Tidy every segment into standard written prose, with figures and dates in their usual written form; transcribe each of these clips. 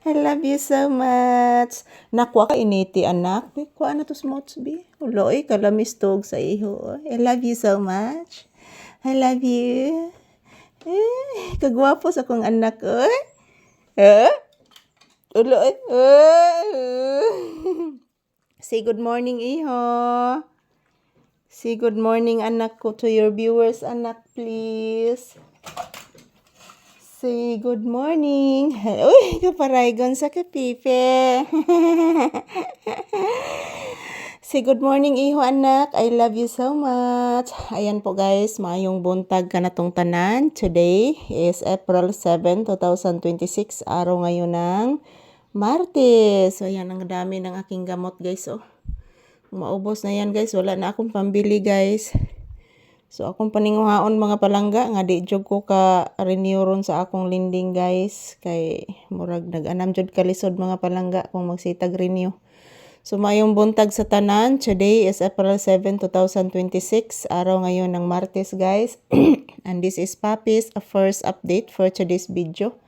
I love you so much. Nakwa ka initi anak. Kuha na to smots bi. Uloy kalamis tog sa iho. I love you so much. I love you. Kagwapo sa kong anak oy. Uloy. Say good morning iho. Say good morning anak ko to your viewers anak please. Say good morning. Uy, kaparaygon sa kapipe. Say good morning iho anak. I love you so much. Ayan po guys, maayong buntag ka na tong tanan. Today is April 7, 2026. Araw ngayon ng Martes. So ayan, ang dami ng aking gamot guys. Oh. Maubos na yan guys. Wala na akong pambili guys. So akong paninguhaon mga palangga nga di jud ko ka renew ron sa akong lending guys kay murag nag-anam jud kalisod mga palangga kung magsitag renew. So mayong buntag sa tanan. Today is April 7, 2026. Araw ngayon ng Martes guys. And this is Papi's first update for today's video.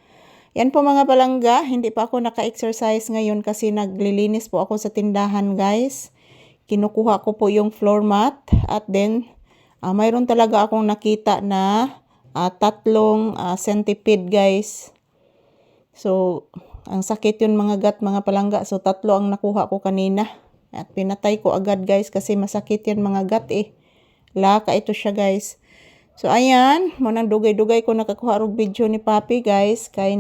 Yan po mga palangga, hindi pa ako naka-exercise ngayon kasi naglilinis po ako sa tindahan guys. Kinukuha ko po yung floor mat at then mayroon talaga akong nakita na tatlong centipede guys. So, ang sakit yun mga mga palangga. So, tatlo ang nakuha ko kanina. At pinatay ko agad guys kasi masakit yan mga eh. Laka ito siya guys. So, ayan. Munang dugay-dugay ko nakakuha rog video ni Papi guys. Kay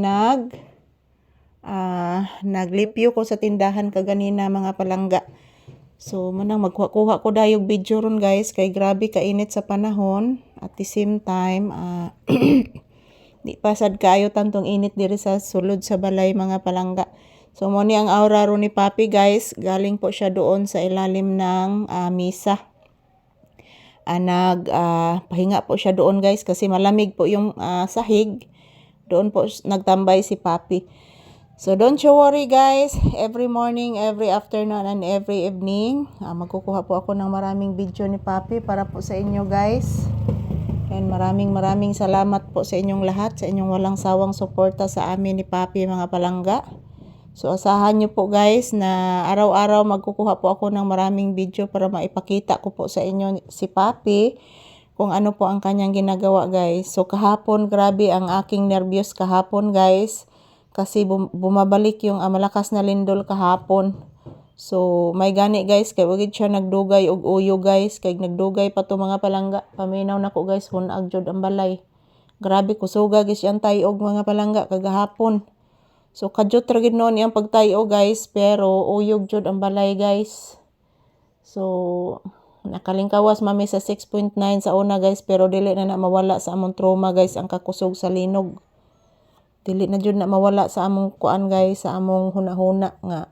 naglipyo ko sa tindahan kaganina mga palangga. So, manang magkuha ko dayog video ron guys. Kay grabe kainit sa panahon. At the same time, di pasad kaayo tantong init diri sa sulod sa balay mga palangga. So, muni ang aura ron ni Papi guys. Galing po siya doon sa ilalim ng misa. Pahinga po siya doon guys kasi malamig po yung sahig. Doon po nagtambay si Papi. So, don't you worry guys. Every morning, every afternoon, and every evening, magkukuha po ako ng maraming video ni Papi para po sa inyo guys. And maraming salamat po sa inyong lahat, sa inyong walang sawang suporta sa amin ni Papi mga palangga. So, asahan nyo po guys na araw-araw magkukuha po ako ng maraming video para maipakita ko po sa inyo si Papi kung ano po ang kanyang ginagawa guys. So, kahapon, grabe ang aking nervyos kahapon guys. Kasi bumabalik yung malakas na lindol kahapon. So, may gani guys. Kaya wagid siya nagdugay og uyo guys. Kaya nagdugay pa to mga palangga. Paminaw na ko guys. Hunag jud ang balay. Grabe kusuga guys yan tayo og mga palangga kagahapon. So, kadyot ragid noon yung pagtayo guys. Pero uyog jud ang balay guys. So, nakalingkawas mami sa 6.9 sa una guys. Pero dili na mawala sa among trauma guys ang kakusog sa linog. Dili na jud na mawala sa among kuan guys, sa among hunahuna nga.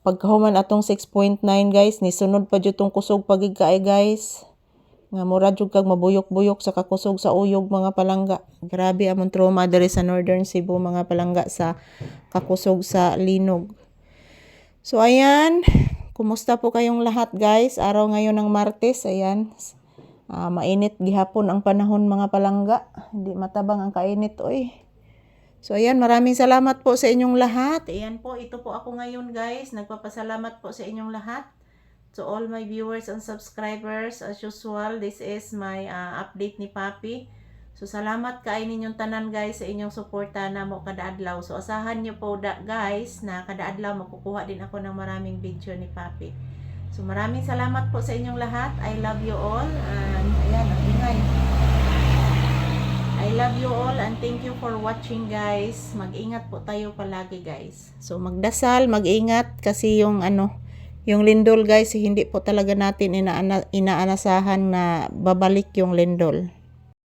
Pagkahuman atong 6.9 guys, nisunod pa jud tong kusog pagig kaay guys. Nga mura jud kag mabuyok-buyok sa kakusog sa uyog mga palangga. Grabe among trauma diri sa Northern Cebu mga palangga sa kakusog sa linog. So ayan, kumusta po kayong lahat guys? Araw ngayon ng Martes, ayan. Mainit gihapon ang panahon mga palangga. Hindi matabang ang kainit oy. So, ayan, maraming salamat po sa inyong lahat. Ayan po, ito po ako ngayon guys. Nagpapasalamat po sa inyong lahat. To all my viewers and subscribers, as usual, this is my update ni Papi. So, salamat kaay ninyong tanan guys sa inyong suporta na mo kada adlaw. So, asahan nyo po guys na kada adlaw makukuha din ako ng maraming video ni Papi. So, maraming salamat po sa inyong lahat. I love you all. And, ayan, ang ingay. I love you all and thank you for watching guys. Mag-ingat po tayo palagi guys. So magdasal, mag-ingat kasi yung yung lindol guys, hindi po talaga natin inaanasahan na babalik yung lindol.